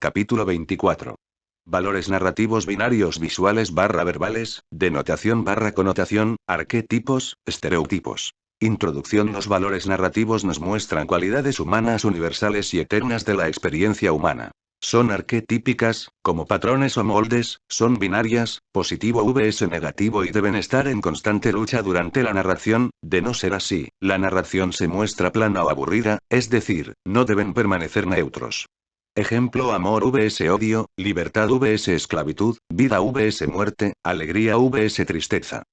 Capítulo 24. Valores narrativos binarios visuales barra verbales, denotación barra connotación, arquetipos, estereotipos. Introducción. Los valores narrativos nos muestran cualidades humanas universales y eternas de la experiencia humana. Son arquetípicas, como patrones o moldes, son binarias, positivo vs negativo y deben estar en constante lucha durante la narración, de no ser así, la narración se muestra plana o aburrida, es decir, no deben permanecer neutros. Ejemplo: amor vs odio, libertad vs esclavitud, vida vs muerte, alegría vs tristeza.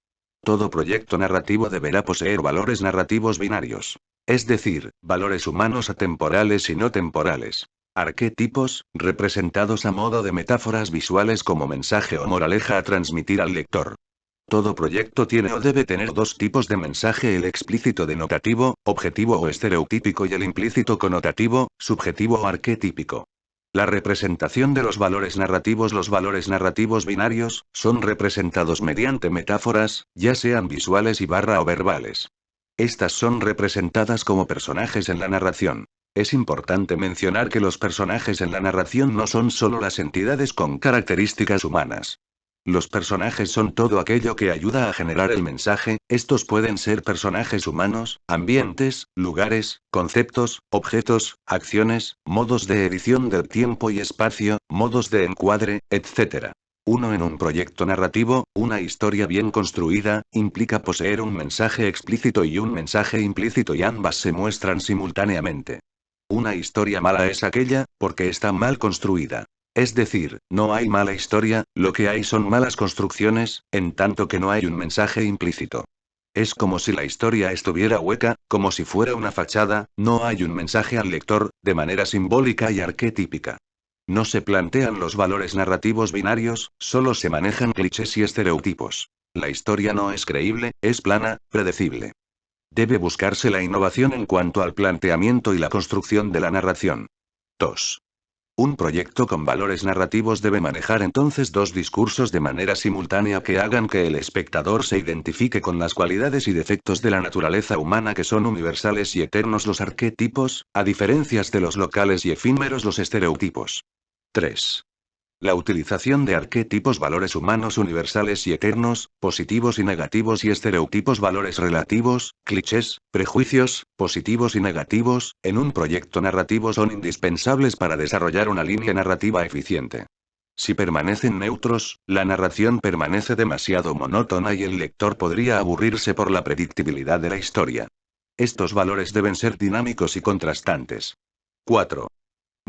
Todo proyecto narrativo deberá poseer valores narrativos binarios. Es decir, valores humanos atemporales y no temporales. Arquetipos, representados a modo de metáforas visuales como mensaje o moraleja a transmitir al lector. Todo proyecto tiene o debe tener dos tipos de mensaje: el explícito denotativo, objetivo o estereotípico, y el implícito connotativo, subjetivo o arquetípico. La representación de los valores narrativos. Los valores narrativos binarios son representados mediante metáforas, ya sean visuales y barra o verbales. Estas son representadas como personajes en la narración. Es importante mencionar que los personajes en la narración no son solo las entidades con características humanas. Los personajes son todo aquello que ayuda a generar el mensaje. Estos pueden ser personajes humanos, ambientes, lugares, conceptos, objetos, acciones, modos de edición del tiempo y espacio, modos de encuadre, etc. En un proyecto narrativo, una historia bien construida, implica poseer un mensaje explícito y un mensaje implícito, y ambas se muestran simultáneamente. Una historia mala es aquella, porque está mal construida. Es decir, no hay mala historia, lo que hay son malas construcciones, en tanto que no hay un mensaje implícito. Es como si la historia estuviera hueca, como si fuera una fachada, no hay un mensaje al lector, de manera simbólica y arquetípica. No se plantean los valores narrativos binarios, solo se manejan clichés y estereotipos. La historia no es creíble, es plana, predecible. Debe buscarse la innovación en cuanto al planteamiento y la construcción de la narración. 2. Un proyecto con valores narrativos debe manejar entonces dos discursos de manera simultánea que hagan que el espectador se identifique con las cualidades y defectos de la naturaleza humana que son universales y eternos: los arquetipos, a diferencias de los locales y efímeros los estereotipos. 3. La utilización de arquetipos, valores humanos universales y eternos, positivos y negativos, y estereotipos, valores relativos, clichés, prejuicios, positivos y negativos, en un proyecto narrativo son indispensables para desarrollar una línea narrativa eficiente. Si permanecen neutros, la narración permanece demasiado monótona y el lector podría aburrirse por la predictibilidad de la historia. Estos valores deben ser dinámicos y contrastantes. 4.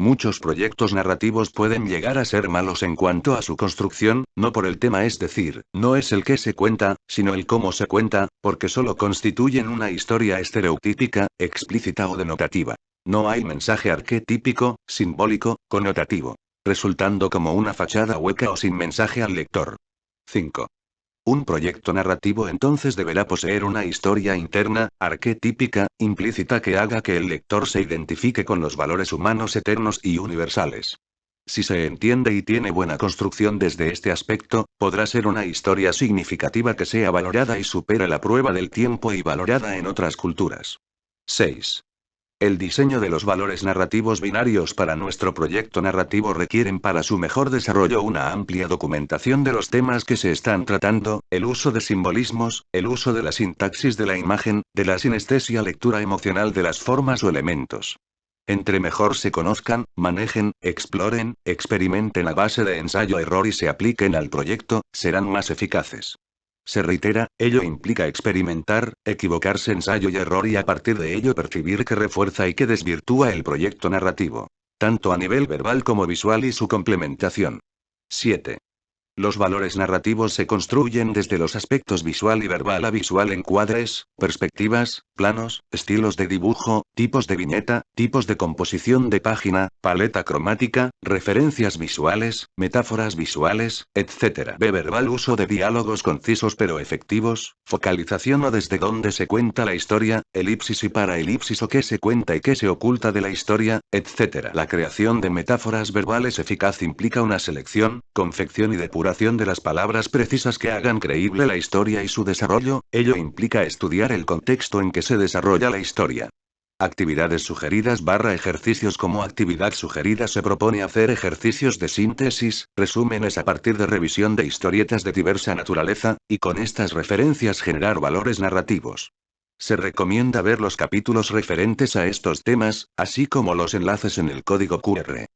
Muchos proyectos narrativos pueden llegar a ser malos en cuanto a su construcción, no por el tema, es decir, no es el qué se cuenta, sino el cómo se cuenta, porque solo constituyen una historia estereotípica, explícita o denotativa. No hay mensaje arquetípico, simbólico, connotativo, resultando como una fachada hueca o sin mensaje al lector. 5. Un proyecto narrativo entonces deberá poseer una historia interna, arquetípica, implícita, que haga que el lector se identifique con los valores humanos eternos y universales. Si se entiende y tiene buena construcción desde este aspecto, podrá ser una historia significativa que sea valorada y supere la prueba del tiempo y valorada en otras culturas. 6. El diseño de los valores narrativos binarios para nuestro proyecto narrativo requieren para su mejor desarrollo una amplia documentación de los temas que se están tratando, el uso de simbolismos, el uso de la sintaxis de la imagen, de la sinestesia, lectura emocional de las formas o elementos. Entre mejor se conozcan, manejen, exploren, experimenten a base de ensayo-error y se apliquen al proyecto, serán más eficaces. Se reitera, ello implica experimentar, equivocarse, ensayo y error, y a partir de ello percibir qué refuerza y qué desvirtúa el proyecto narrativo, tanto a nivel verbal como visual, y su complementación. 7. Los valores narrativos se construyen desde los aspectos visual y verbal a visual: encuadres, perspectivas, planos, estilos de dibujo, tipos de viñeta, tipos de composición de página, paleta cromática, referencias visuales, metáforas visuales, etc. Verbal: uso de diálogos concisos pero efectivos, focalización o desde dónde se cuenta la historia, elipsis y paraelipsis, o qué se cuenta y qué se oculta de la historia, etc. La creación de metáforas verbales eficaz implica una selección, confección y depuración de las palabras precisas que hagan creíble la historia y su desarrollo. Ello implica estudiar el contexto en que se desarrolla la historia. Actividades sugeridas / ejercicios. Como actividad sugerida se propone hacer ejercicios de síntesis, resúmenes a partir de revisión de historietas de diversa naturaleza, y con estas referencias generar valores narrativos. Se recomienda ver los capítulos referentes a estos temas, así como los enlaces en el código QR.